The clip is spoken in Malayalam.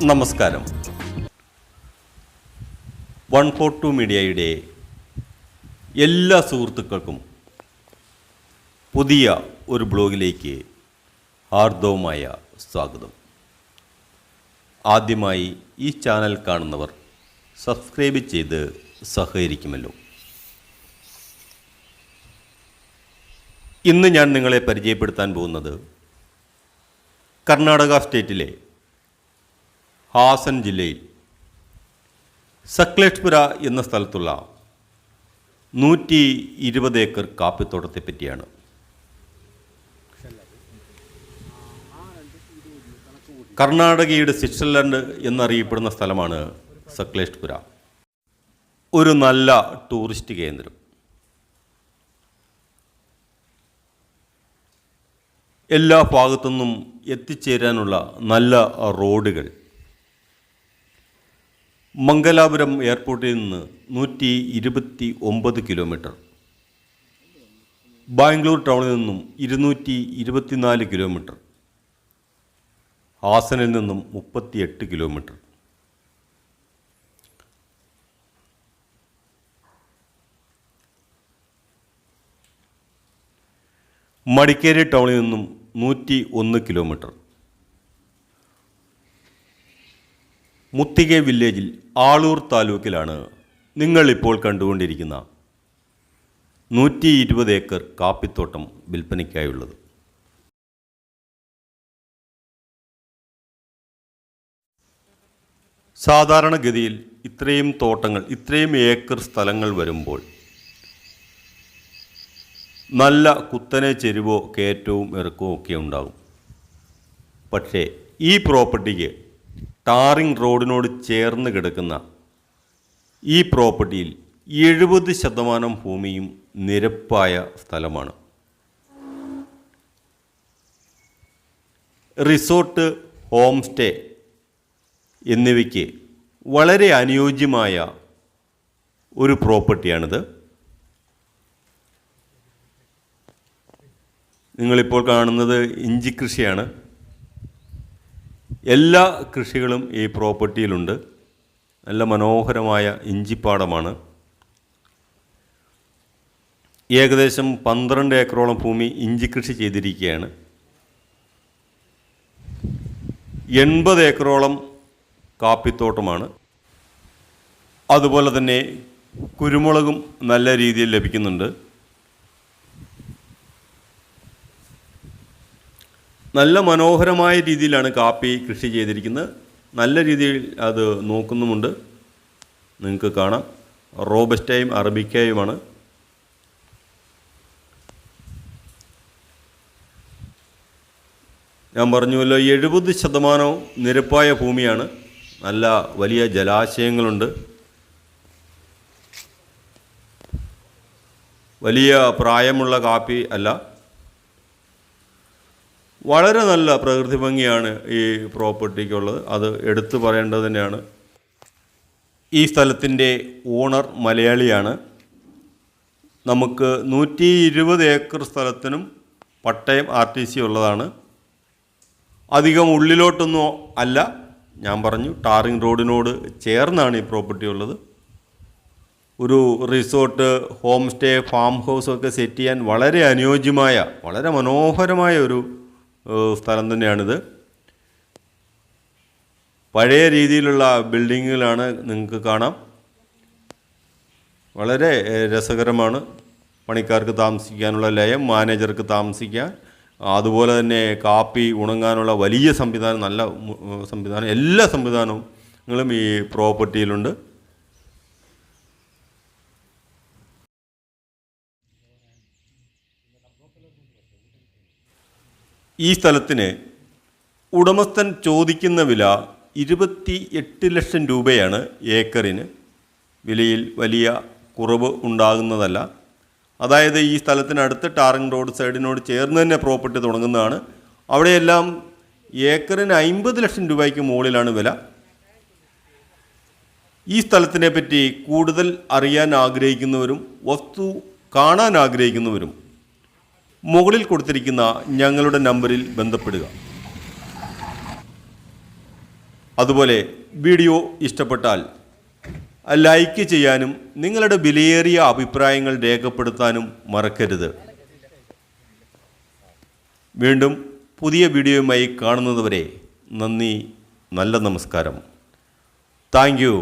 നമസ്കാരം. 142 മീഡിയയുടെ എല്ലാ സുഹൃത്തുക്കൾക്കും പുതിയ ഒരു ബ്ലോഗിലേക്ക് ഹാർദവമായ സ്വാഗതം. ആദ്യമായി ഈ ചാനൽ കാണുന്നവർ സബ്സ്ക്രൈബ് ചെയ്ത് സഹകരിക്കുമല്ലോ. ഇന്ന് ഞാൻ നിങ്ങളെ പരിചയപ്പെടുത്താൻ പോകുന്നത് കർണാടക സ്റ്റേറ്റിലെ ഹാസൻ ജില്ലയിൽ സക്ലേഷ്പുര എന്ന സ്ഥലത്തുള്ള 120 ഏക്കർ കാപ്പിത്തോട്ടത്തെ പറ്റിയാണ്. കർണാടകയുടെ സ്വിറ്റ്സർലൻഡ് എന്നറിയപ്പെടുന്ന സ്ഥലമാണ് സക്ലേഷ്പുര. ഒരു നല്ല ടൂറിസ്റ്റ് കേന്ദ്രം. എല്ലാ ഭാഗത്തുനിന്നും എത്തിച്ചേരാനുള്ള നല്ല റോഡുകൾ. മംഗലാപുരം എയർപോർട്ടിൽ നിന്ന് 129 കിലോമീറ്റർ, ബാംഗ്ലൂർ ടൗണിൽ നിന്നും 224 കിലോമീറ്റർ, ഹാസനിൽ നിന്നും 38 കിലോമീറ്റർ. മടിക്കേരി ടൗണിൽ നിന്നും 101 കിലോമീറ്റർ. മുത്തികെ വില്ലേജിൽ ആളൂർ താലൂക്കിലാണ് നിങ്ങളിപ്പോൾ കണ്ടുകൊണ്ടിരിക്കുന്ന 120 ഏക്കർ കാപ്പിത്തോട്ടം വിൽപ്പനയ്ക്കായുള്ളത്. സാധാരണഗതിയിൽ ഇത്രയും തോട്ടങ്ങൾ, ഇത്രയും ഏക്കർ സ്ഥലങ്ങൾ വരുമ്പോൾ നല്ല കുത്തനെ ചെരുവോ കയറ്റവും ഇറക്കവും ഒക്കെ ഉണ്ടാകും. പക്ഷേ ഈ പ്രോപ്പർട്ടിക്ക് ടാറിംഗ് റോഡിനോട് ചേർന്ന് കിടക്കുന്ന ഈ പ്രോപ്പർട്ടിയിൽ 70% ഭൂമിയും നിരപ്പായ സ്ഥലമാണ്. റിസോർട്ട്, ഹോം സ്റ്റേ എന്നിവയ്ക്ക് വളരെ അനുയോജ്യമായ ഒരു പ്രോപ്പർട്ടിയാണിത്. നിങ്ങളിപ്പോൾ കാണുന്നത് ഇഞ്ചി കൃഷിയാണ്. എല്ലാ കൃഷികളും ഈ പ്രോപ്പർട്ടിയിലുണ്ട്. നല്ല മനോഹരമായ ഇഞ്ചിപ്പാടമാണ്. ഏകദേശം 12 ഏക്കറോളം ഭൂമി ഇഞ്ചി കൃഷി ചെയ്തിരിക്കുകയാണ്. 80 ഏക്കറോളം കാപ്പിത്തോട്ടമാണ്. അതുപോലെ തന്നെ കുരുമുളകും നല്ല രീതിയിൽ ലഭിക്കുന്നുണ്ട്. നല്ല മനോഹരമായ രീതിയിലാണ് കാപ്പി കൃഷി ചെയ്തിരിക്കുന്നത്. നല്ല രീതിയിൽ അത് നോക്കുന്നുമുണ്ട്. നിങ്ങൾക്ക് കാണാം, റോബസ്റ്റയും അറബിക്കയുമാണ്. ഞാൻ പറഞ്ഞുവല്ലോ, 70% നിരപ്പായ ഭൂമിയാണ്. നല്ല വലിയ ജലാശയങ്ങളുണ്ട്. വലിയ പ്രായമുള്ള കാപ്പി അല്ല. വളരെ നല്ല പ്രകൃതി ഭംഗിയാണ് ഈ പ്രോപ്പർട്ടിക്കുള്ളത്. അത് എടുത്തു പറയേണ്ടത് തന്നെയാണ്. ഈ സ്ഥലത്തിൻ്റെ ഓണർ മലയാളിയാണ്. നമുക്ക് 120 ഏക്കർ സ്ഥലത്തിനും പട്ടയം RTC ഉള്ളതാണ്. അധികം ഉള്ളിലോട്ടൊന്നും അല്ല. ഞാൻ പറഞ്ഞു, ടാറിങ് റോഡിനോട് ചേർന്നാണ് ഈ പ്രോപ്പർട്ടി ഉള്ളത്. ഒരു റിസോർട്ട്, ഹോം സ്റ്റേ, ഫാം ഹൗസൊക്കെ സെറ്റ് ചെയ്യാൻ വളരെ അനുയോജ്യമായ, വളരെ മനോഹരമായ ഒരു സ്ഥലം തന്നെയാണിത്. പഴയ രീതിയിലുള്ള ബിൽഡിങ്ങുകളാണ് നിങ്ങൾക്ക് കാണാം. വളരെ രസകരമാണ്. പണിക്കാർക്ക് താമസിക്കാനുള്ള ലയം, മാനേജർക്ക് താമസിക്കാൻ, അതുപോലെ തന്നെ കാപ്പി ഉണങ്ങാനുള്ള വലിയ സംവിധാനം, നല്ല സംവിധാനം, എല്ലാ സംവിധാനങ്ങളും ഈ പ്രോപ്പർട്ടിയിലുണ്ട്. ഈ സ്ഥലത്തിന് ഉടമസ്ഥൻ ചോദിക്കുന്ന വില 28 ലക്ഷം രൂപയാണ് ഏക്കറിന്. വിലയിൽ വലിയ കുറവ് ഉണ്ടാകുന്നതല്ല. അതായത് ഈ സ്ഥലത്തിനടുത്ത് ടാറിങ് റോഡ് സൈഡിനോട് ചേർന്ന് തന്നെ പ്രോപ്പർട്ടി തുടങ്ങുന്നതാണ്. അവിടെയെല്ലാം ഏക്കറിന് 50 ലക്ഷം രൂപയ്ക്ക് മുകളിലാണ് വില. ഈ സ്ഥലത്തിനെ പറ്റി കൂടുതൽ അറിയാൻ ആഗ്രഹിക്കുന്നവരും വസ്തു കാണാൻ ആഗ്രഹിക്കുന്നവരും മുകളിൽ കൊടുത്തിരിക്കുന്ന ഞങ്ങളുടെ നമ്പറിൽ ബന്ധപ്പെടുക. അതുപോലെ വീഡിയോ ഇഷ്ടപ്പെട്ടാൽ ലൈക്ക് ചെയ്യാനും നിങ്ങളുടെ വിലയേറിയ അഭിപ്രായങ്ങൾ രേഖപ്പെടുത്താനും മറക്കരുത്. വീണ്ടും പുതിയ വീഡിയോയുമായി കാണുന്നതുവരെ നന്ദി, നല്ല നമസ്കാരം. Thank you.